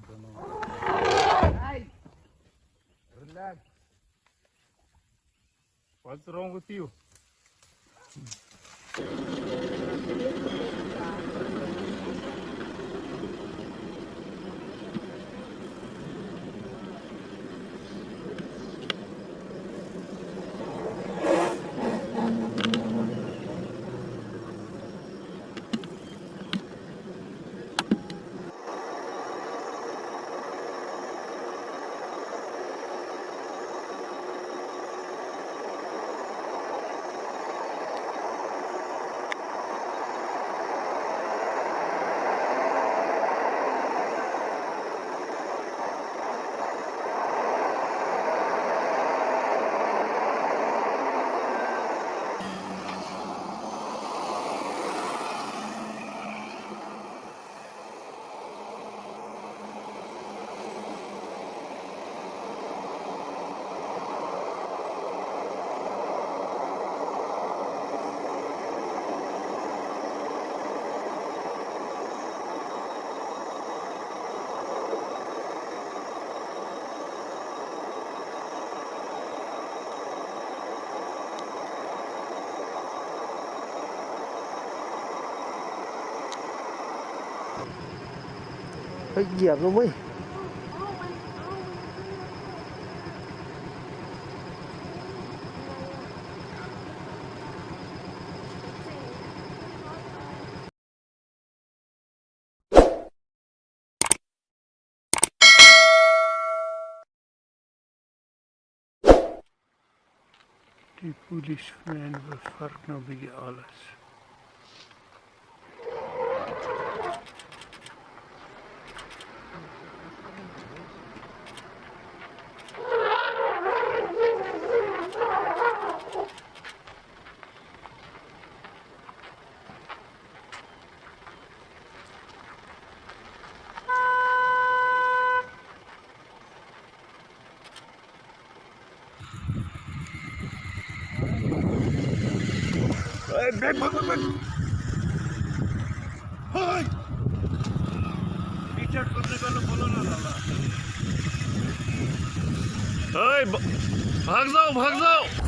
Hey, relax. What's wrong with you? Heยียบแล้วเว้ยDie policeman bevark nou bietjie alles. Hey, back. Hey! Picture करने का तो बोलो ना लाला. Hey, भाग जाओ.